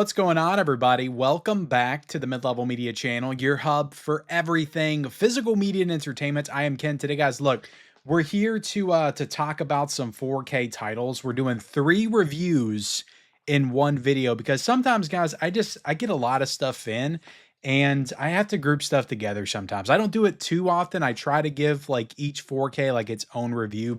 What's going on, everybody? Welcome back to the Mid-Level Media channel, your hub for everything physical media and entertainment. I am Ken. Today, guys, look, we're here to talk about some 4K titles. We're doing 3 reviews in one video because sometimes, guys, I get a lot of stuff in and I have to group stuff together sometimes. I don't do it too often. I try to give like each 4K like its own review,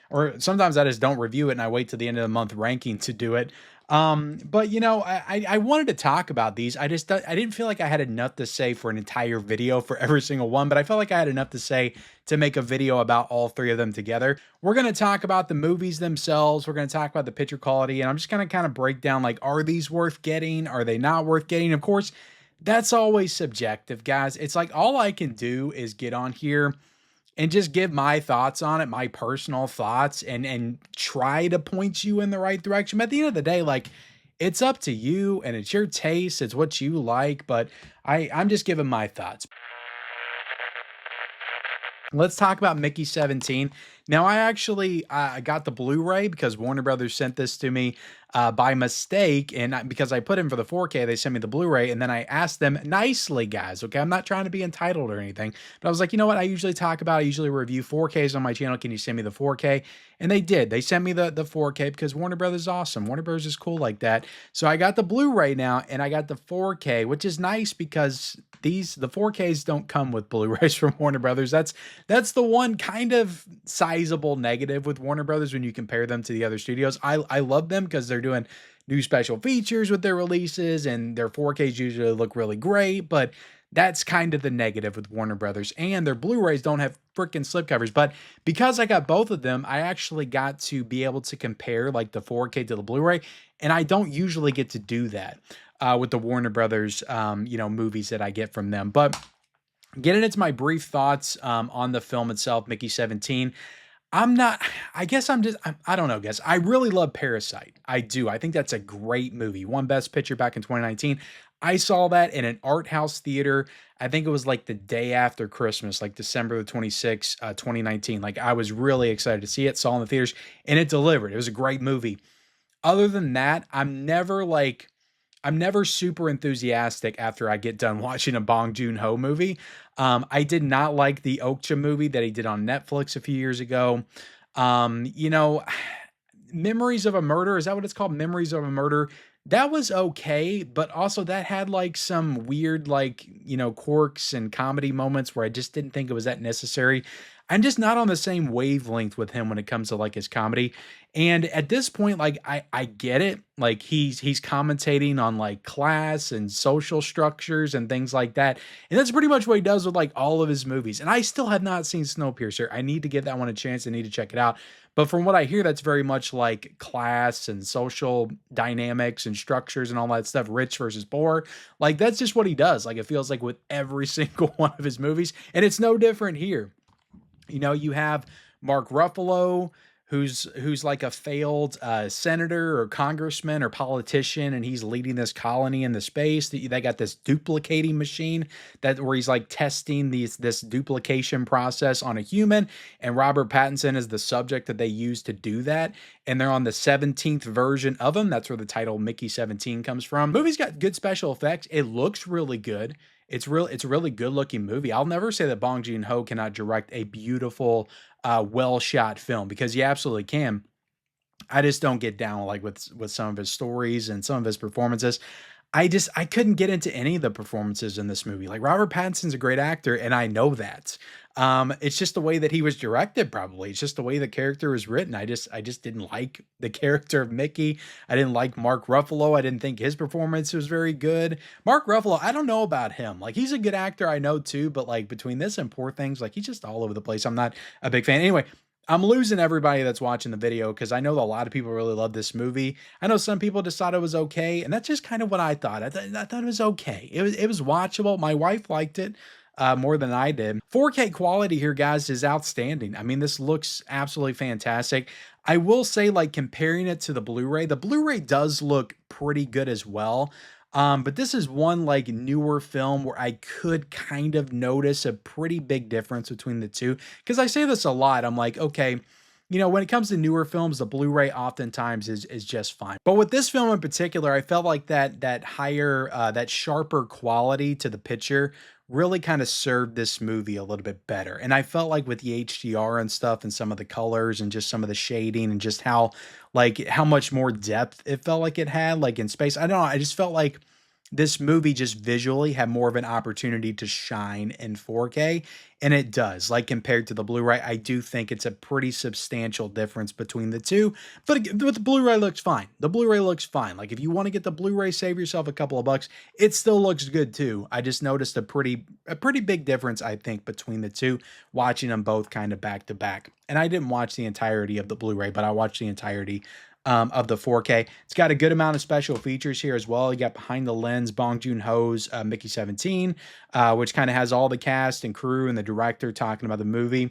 or sometimes I just don't review it and I wait till the end of the month ranking to do it. But you know, I wanted to talk about these. I didn't feel like I had enough to say for an entire video for every single one, but I felt like I had enough to say to make a video about all 3 of them together. We're going to talk about the movies themselves. We're going to talk about the picture quality, and I'm just going to kind of break down like, are these worth getting? Are they not worth getting? Of course, that's always subjective, guys. It's like all I can do is get on here and just give my thoughts on it, my personal thoughts, and try to point you in the right direction. But at the end of the day, like, it's up to you and it's your taste, it's what you like, but I'm just giving my thoughts. Let's talk about Mickey 17. Now, I actually got the Blu-ray because Warner Brothers sent this to me by mistake, and because I put in for the 4K, they sent me the Blu-ray, and then I asked them nicely, guys, okay? I'm not trying to be entitled or anything, but I was like, you know what? I usually review 4Ks on my channel. Can you send me the 4K? And they did. They sent me the 4K because Warner Brothers is awesome. Warner Brothers is cool like that. So I got the Blu-ray now, and I got the 4K, which is nice because the 4Ks don't come with Blu-rays from Warner Brothers. That's the one kind of sizable negative with Warner Brothers when you compare them to the other studios. I love them because they're doing new special features with their releases, and their 4Ks usually look really great, but that's kind of the negative with Warner Brothers, and their Blu-rays don't have freaking slipcovers. But because I got both of them, I actually got to be able to compare like the 4K to the Blu-ray, and I don't usually get to do that with the Warner Brothers, movies that I get from them. But getting into my brief thoughts on the film itself, Mickey 17. I don't know, guys. I really love Parasite. I do. I think that's a great movie. Won Best Picture back in 2019. I saw that in an art house theater. I think it was like the day after Christmas, like December the 26th, 2019. Like, I was really excited to see it, saw it in the theaters, and it delivered. It was a great movie. Other than that, I'm never super enthusiastic after I get done watching a Bong Joon-ho movie. I did not like the Okja movie that he did on Netflix a few years ago. Memories of a Murder, is that what it's called? Memories of a Murder. That was okay, but also that had like some weird quirks and comedy moments where I just didn't think it was that necessary. I'm just not on the same wavelength with him when it comes to like his comedy. And at this point, like I get it. Like he's commentating on like class and social structures and things like that. And that's pretty much what he does with like all of his movies. And I still have not seen Snowpiercer. I need to give that one a chance. I need to check it out. But from what I hear, that's very much like class and social dynamics and structures and all that stuff, rich versus poor. Like, that's just what he does. Like, it feels like with every single one of his movies. And it's no different here. You know, you have Mark Ruffalo, who's like a failed senator or congressman or politician, and he's leading this colony in the space. They got this duplicating machine where he's like testing this duplication process on a human, and Robert Pattinson is the subject that they use to do that. And they're on the 17th version of him. That's where the title Mickey 17 comes from. Movie's got good special effects. It looks really good. It's a really good looking movie. I'll never say that Bong Joon-ho cannot direct a beautiful, well shot film, because he absolutely can. I just don't get down like with some of his stories and some of his performances. I couldn't get into any of the performances in this movie. Like, Robert Pattinson's a great actor, and I know that. It's just the way that he was directed, probably. It's just the way the character was written. I just didn't like the character of Mickey. I didn't like Mark Ruffalo. I didn't think his performance was very good. Mark Ruffalo, I don't know about him. Like, he's a good actor, I know too, but like between this and Poor Things, like, he's just all over the place. I'm not a big fan. Anyway, I'm losing everybody that's watching the video because I know that a lot of people really love this movie. I know some people just thought it was okay, and that's just kind of what I thought. I thought it was okay. It was watchable. My wife liked it more than I did. 4K quality here, guys, is outstanding. I mean, this looks absolutely fantastic. I will say, like, comparing it to the Blu-ray does look pretty good as well. But this is one like newer film where I could kind of notice a pretty big difference between the two. Because I say this a lot. I'm like, okay, when it comes to newer films, the Blu-ray oftentimes is just fine. But with this film in particular, I felt like that higher, that sharper quality to the picture really kind of served this movie a little bit better. And I felt like with the HDR and stuff and some of the colors and just some of the shading and just how much more depth it felt like it had, like in space. I don't know. I just felt like this movie just visually had more of an opportunity to shine in 4K, and it does. Like compared to the Blu-ray, I do think it's a pretty substantial difference between the two. But the Blu-ray looks fine. The Blu-ray looks fine. Like if you want to get the Blu-ray, save yourself a couple of bucks. It still looks good too. I just noticed a pretty big difference, I think, between the two, watching them both kind of back to back. And I didn't watch the entirety of the Blu-ray, but I watched the entirety of the 4K. It's got a good amount of special features here as well. You got behind the lens Bong Joon-ho's Mickey 17, which kind of has all the cast and crew and the director talking about the movie,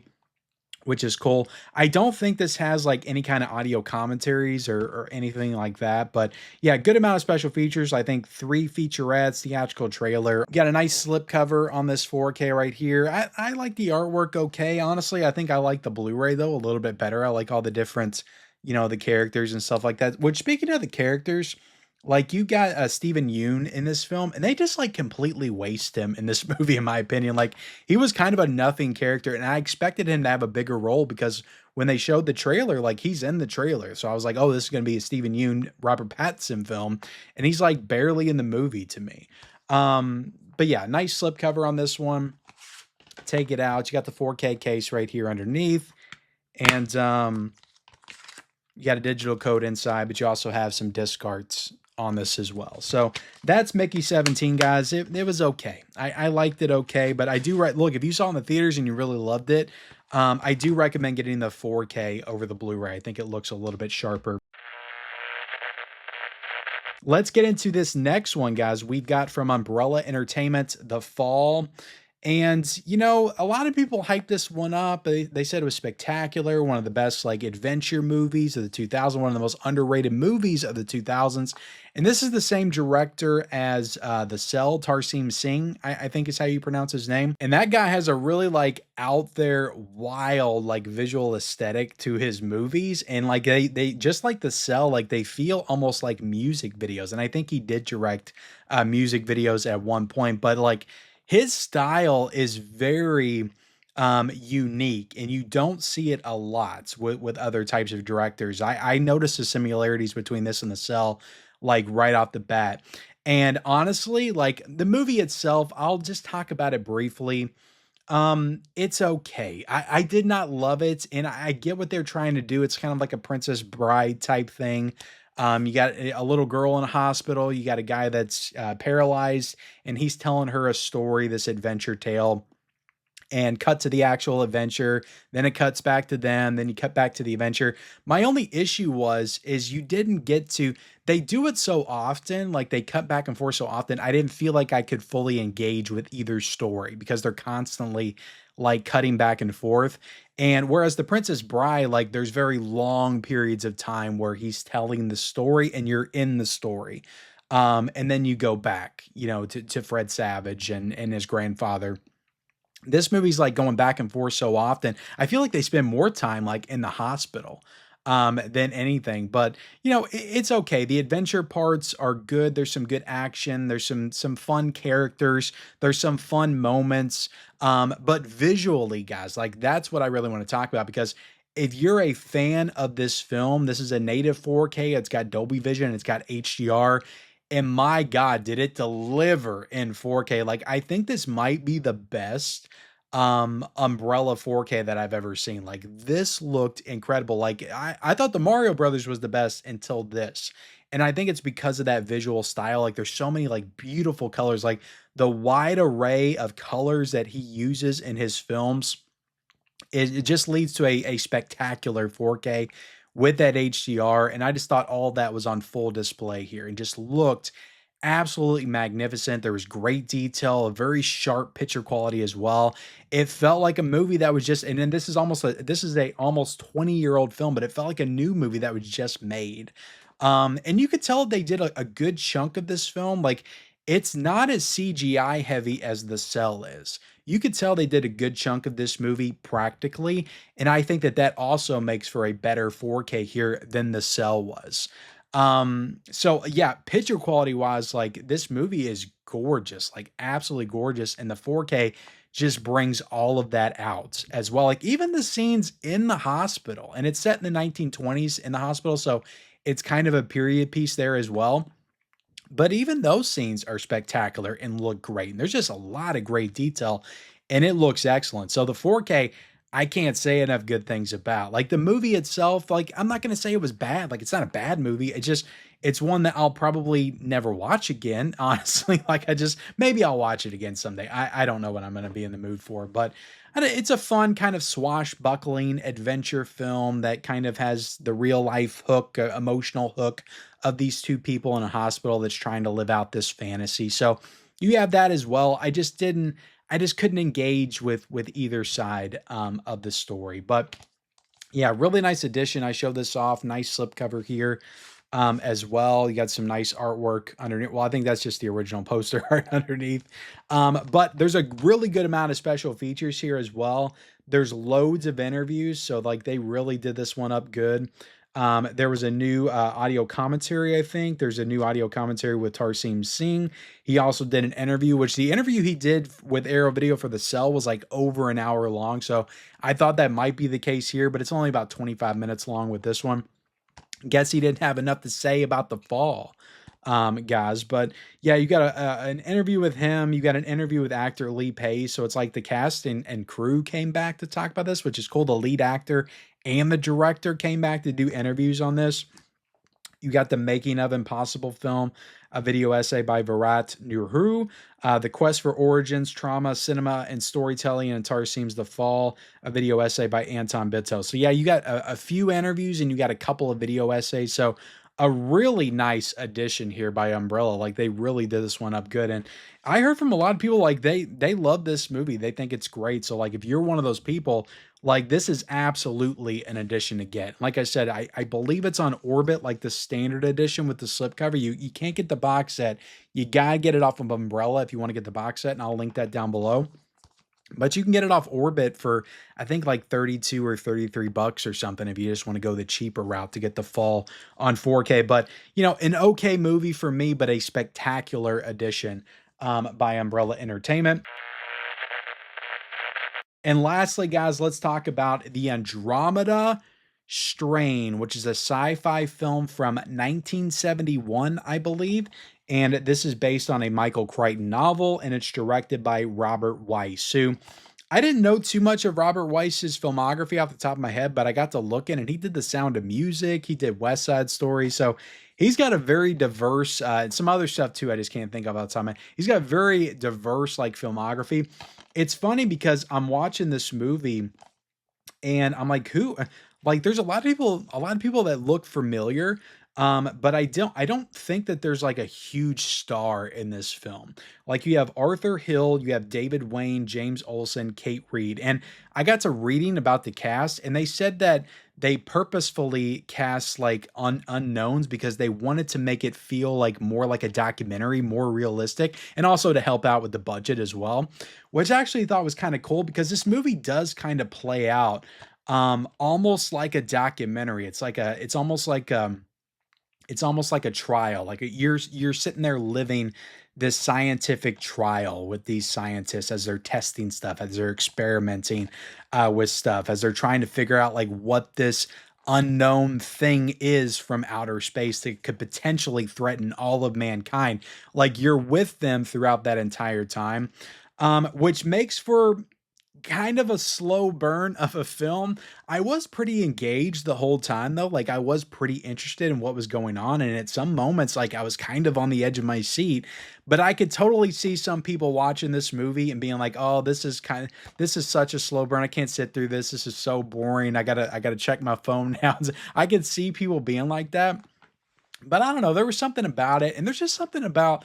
which is cool. I don't think this has like any kind of audio commentaries or anything like that, but yeah, good amount of special features. I think 3 featurettes, theatrical trailer. Got a nice slipcover on this 4K right here. I like the artwork okay. Honestly, I think I like the Blu-ray though a little bit better. I like all the different, the characters and stuff like that. Which, speaking of the characters, like you got Steven Yeun in this film, and they just like completely waste him in this movie, in my opinion. Like he was kind of a nothing character, and I expected him to have a bigger role because when they showed the trailer, like he's in the trailer. So I was like, oh, this is going to be a Steven Yeun, Robert Pattinson film, and he's like barely in the movie to me. But yeah, nice slipcover on this one. Take it out. You got the 4K case right here underneath, and you got a digital code inside, but you also have some disc arts on this as well. So that's Mickey 17, guys. It was okay. I liked it okay, but I do look, if you saw it in the theaters and you really loved it, I do recommend getting the 4K over the Blu-ray. I think it looks a little bit sharper. Let's get into this next one, guys. We've got from Umbrella Entertainment, The Fall. And, a lot of people hyped this one up. They said it was spectacular, one of the best like adventure movies of the 2000s, one of the most underrated movies of the 2000s. And this is the same director as The Cell, Tarsim Singh, I think is how you pronounce his name. And that guy has a really like out there, wild, like visual aesthetic to his movies. And like they just like The Cell, like they feel almost like music videos. And I think he did direct music videos at one point, but like his style is very unique, and you don't see it a lot with other types of directors. I noticed the similarities between this and The Cell, like right off the bat. And honestly, like the movie itself, I'll just talk about it briefly. It's okay. I did not love it, and I get what they're trying to do. It's kind of like a Princess Bride type thing. You got a little girl in a hospital. You got a guy that's paralyzed, and he's telling her a story, this adventure tale, and cut to the actual adventure. Then it cuts back to them. Then you cut back to the adventure. My only issue is you didn't get to, they do it so often, like they cut back and forth so often. I didn't feel like I could fully engage with either story because they're constantly like cutting back and forth. And whereas the Princess Bride, like there's very long periods of time where he's telling the story and you're in the story. And then you go back, to Fred Savage and his grandfather. This movie's like going back and forth so often. I feel like they spend more time like in the hospital than anything. But it's okay. The adventure parts are good. There's some good action. There's some fun characters. There's some fun moments. But visually, guys, like that's what I really want to talk about, because if you're a fan of this film, this is a native 4K. It's got Dolby Vision. It's got HDR. And my God, did it deliver in 4K? Like, I think this might be the best Umbrella 4K that I've ever seen. Like, this looked incredible. Like, I thought the Mario Brothers was the best until this. And I think it's because of that visual style. Like, there's so many like beautiful colors, like the wide array of colors that he uses in his films. It just leads to a spectacular 4K with that HDR. And I just thought all that was on full display here and just looked absolutely magnificent. There was great detail, a very sharp picture quality as well. It felt like a movie that was just, and then this is a almost 20-year-old film, but it felt like a new movie that was just made. And you could tell they did a good chunk of this film. Like, it's not as CGI heavy as The Cell is. you could tell they did a good chunk of this movie practically, and I think that that also makes for a better 4K here than the Cell was. So yeah, picture quality wise, like this movie is gorgeous, like absolutely gorgeous, and the 4K just brings all of that out as well. Like even the scenes in the hospital, and it's set in the 1920s in the hospital, so it's kind of a period piece there as well. But even those scenes are spectacular and look great. And there's just a lot of great detail and it looks excellent. So the 4K, I can't say enough good things about. Like the movie itself, like I'm not going to say it was bad. Like it's not a bad movie. It's one that I'll probably never watch again, honestly. Like maybe I'll watch it again someday. I don't know what I'm going to be in the mood for, but it's a fun kind of swashbuckling adventure film that kind of has the real life hook, emotional hook of these two people in a hospital that's trying to live out this fantasy. So you have that as well. I just couldn't engage with either side of the story. But yeah, really nice addition. I showed this off. Nice slipcover here as well. You got some nice artwork underneath. Well, I think that's just the original poster art underneath. But there's a really good amount of special features here as well. There's loads of interviews, so like they really did this one up good. There was a new audio commentary, I think. There's a new audio commentary with Tarsim Singh. He also did an interview, which the interview he did with Aero Video for the Cell was like over an hour long. So I thought that might be the case here, but it's only about 25 minutes long with this one. Guess he didn't have enough to say about the fall, guys. But yeah, you got an interview with him. You got an interview with actor Lee Pace. So it's like the cast and crew came back to talk about this, which is cool. The lead actor and the director came back to do interviews on this. You got the making of Impossible film, a video essay by Virat Nehru, the quest for origins, trauma, cinema, and storytelling, and Tarsim's The Fall, a video essay by Anton Bitto. So yeah, you got a few interviews and you got a couple of video essays. So a really nice addition here by Umbrella. Like they really did this one up good. And I heard from a lot of people like they love this movie. They think it's great. So like if you're one of those people, like this is absolutely an edition to get. Like I said, I believe it's on Orbit, like the standard edition with the slipcover. You can't get the box set. You gotta get it off of Umbrella if you want to get the box set, and I'll link that down below. But you can get it off Orbit for I think like 32 or 33 bucks or something if you just want to go the cheaper route to get the Fall on 4K. But you know, an okay movie for me, but a spectacular edition by Umbrella Entertainment. And lastly, guys, let's talk about the Andromeda Strain, which is a sci-fi film from 1971, I believe. And this is based on a Michael Crichton novel, and it's directed by Robert Weiss, who I didn't know too much of Robert Weiss's filmography off the top of my head, but I got to looking, and he did The Sound of Music. He did West Side Story. So he's got a very diverse, and some other stuff too, I just can't think of all the time. He's got a very diverse like filmography. It's funny because I'm watching this movie and I'm like, who? Like, there's a lot of people that look familiar. But I don't think that there's like a huge star in this film. Like you have Arthur Hill, you have David Wayne, James Olsen, Kate Reed, and I got to reading about the cast, and they said that they purposefully cast like unknowns because they wanted to make it feel like more like a documentary, more realistic, and also to help out with the budget as well, which I actually thought was kind of cool because this movie does kind of play out almost like a documentary. It's almost like a trial. Like you're sitting there living this scientific trial with these scientists as they're testing stuff, as they're experimenting with stuff, as they're trying to figure out like what this unknown thing is from outer space that could potentially threaten all of mankind. Like you're with them throughout that entire time, which makes for kind of a slow burn of a film. I was pretty engaged the whole time though. Like I was pretty interested in what was going on. And at some moments, like I was kind of on the edge of my seat, but I could totally see some people watching this movie and being like, oh, this is such a slow burn. I can't sit through this. This is so boring. I gotta check my phone now. I could see people being like that, but I don't know. There was something about it. And there's just something about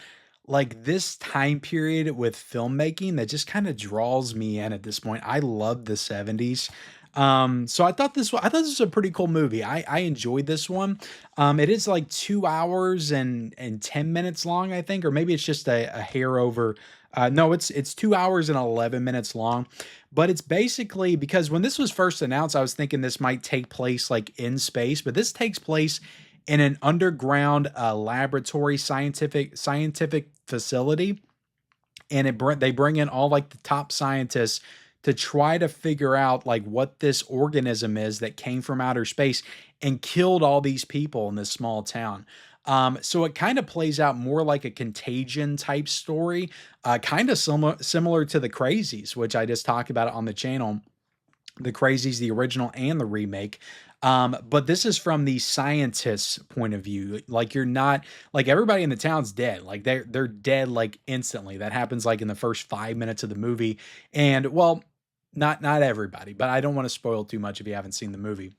like this time period with filmmaking that just kind of draws me in at this point. I love the 70s. So I thought this was a pretty cool movie. I enjoyed this one. It is like 2 hours and 10 minutes long, I think, or maybe it's just a hair over No, it's 2 hours and 11 minutes long, but it's basically because when this was first announced, I was thinking this might take place, like, in space, but this takes place in an underground, laboratory scientific facility, and they bring in all like the top scientists to try to figure out like what this organism is that came from outer space and killed all these people in this small town. So it kind of plays out more like a contagion type story, kind of similar to the Crazies, which I just talked about on the channel. The Crazies, the original and the remake. But this is from the scientists' point of view. Like you're not like everybody in the town's dead. Like they're dead like instantly. That happens like in the first 5 minutes of the movie. And well, not everybody, but I don't want to spoil too much if you haven't seen the movie.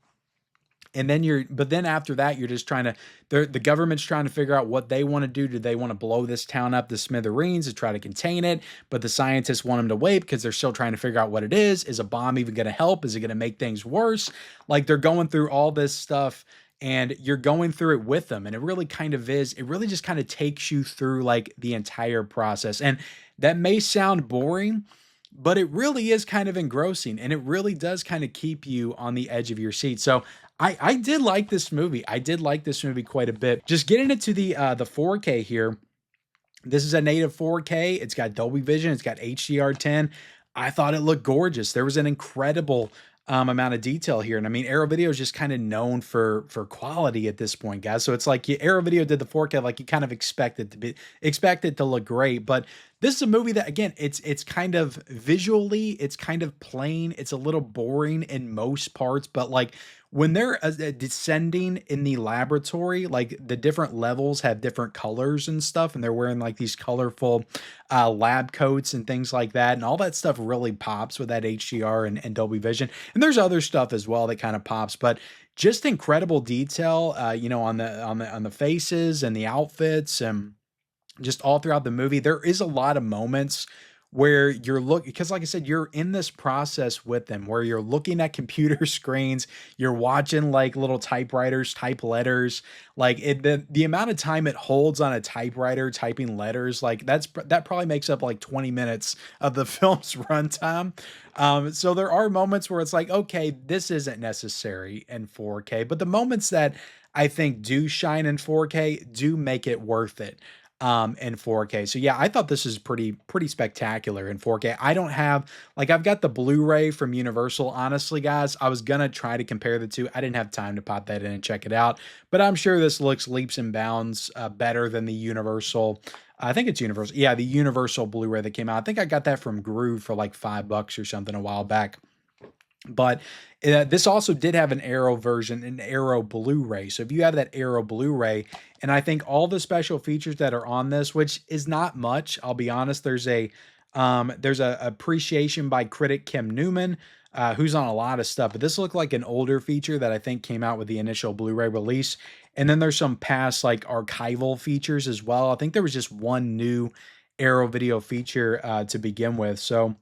And then but then after that, you're just trying to, the government's trying to figure out what they want to do. Do they want to blow this town up to smithereens to try to contain it? But the scientists want them to wait because they're still trying to figure out what it is. Is a bomb even going to help? Is it going to make things worse? Like they're going through all this stuff and you're going through it with them. And it really kind of is, it really just kind of takes you through like the entire process. And that may sound boring, but it really is kind of engrossing and it really does kind of keep you on the edge of your seat. So I did like this movie. I did like this movie quite a bit. Just getting into the 4K here. This is a native 4K. It's got Dolby Vision. It's got HDR10. I thought it looked gorgeous. There was an incredible amount of detail here. And I mean, Arrow Video is just kind of known for quality at this point, guys. So it's like Arrow Video did the 4K, like you kind of expect it to look great. But this is a movie that, again, it's kind of visually, it's kind of plain. It's a little boring in most parts, but like when they're descending in the laboratory, like the different levels have different colors and stuff, and they're wearing like these colorful lab coats and things like that, and all that stuff really pops with that HDR and Dolby Vision. And there's other stuff as well that kind of pops, but just incredible detail, on the faces and the outfits and just all throughout the movie. There is a lot of moments where you're because like I said, you're in this process with them where you're looking at computer screens, you're watching like little typewriters type letters, like the amount of time it holds on a typewriter typing letters, like that probably makes up like 20 minutes of the film's runtime. So there are moments where it's like, okay, this isn't necessary in 4K, but the moments that I think do shine in 4K do make it worth it in 4K. So yeah, I thought this is pretty spectacular in 4K. I don't have, like, I've got the Blu-ray from Universal. Honestly, guys, I was gonna try to compare the two. I didn't have time to pop that in and check it out, but I'm sure this looks leaps and bounds better than the Universal. I think it's Universal. Yeah, the Universal Blu-ray that came out. I think I got that from Groove for like $5 or something a while back. But this also did have an Arrow version, an Arrow Blu-ray. So if you have that Arrow Blu-ray, and I think all the special features that are on this, which is not much, I'll be honest, there's a appreciation by critic Kim Newman, who's on a lot of stuff. But this looked like an older feature that I think came out with the initial Blu-ray release. And then there's some past like archival features as well. I think there was just one new Arrow Video feature to begin with. So.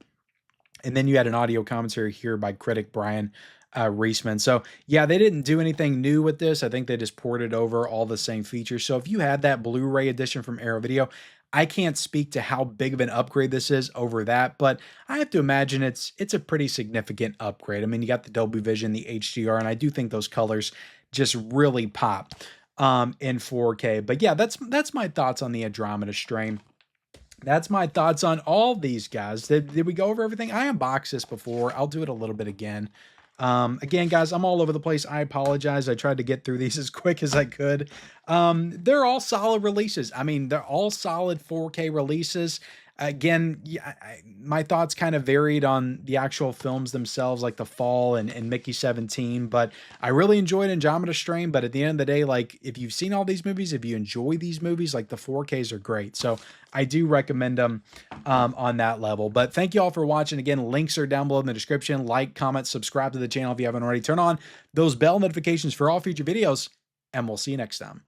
And then you had an audio commentary here by critic Brian Reisman. So yeah, they didn't do anything new with this. I think they just ported over all the same features. So if you had that Blu-ray edition from Arrow Video, I can't speak to how big of an upgrade this is over that, but I have to imagine it's a pretty significant upgrade. I mean, you got the Dolby Vision, the HDR, and I do think those colors just really pop in 4K. But yeah, that's my thoughts on the Andromeda Strain. That's my thoughts on all these guys. Did we go over everything? I unboxed this before. I'll do it a little bit again. Again, guys, I'm all over the place. I apologize. I tried to get through these as quick as I could. They're all solid releases. I mean, they're all solid 4K releases. Again, yeah, my thoughts kind of varied on the actual films themselves, like The Fall and Mickey 17, but I really enjoyed Andromeda Strain. But at the end of the day, like, if you've seen all these movies, if you enjoy these movies, like, the 4Ks are great. So I do recommend them on that level. But thank you all for watching. Again, links are down below in the description. Like, comment, subscribe to the channel if you haven't already. Turn on those bell notifications for all future videos, and we'll see you next time.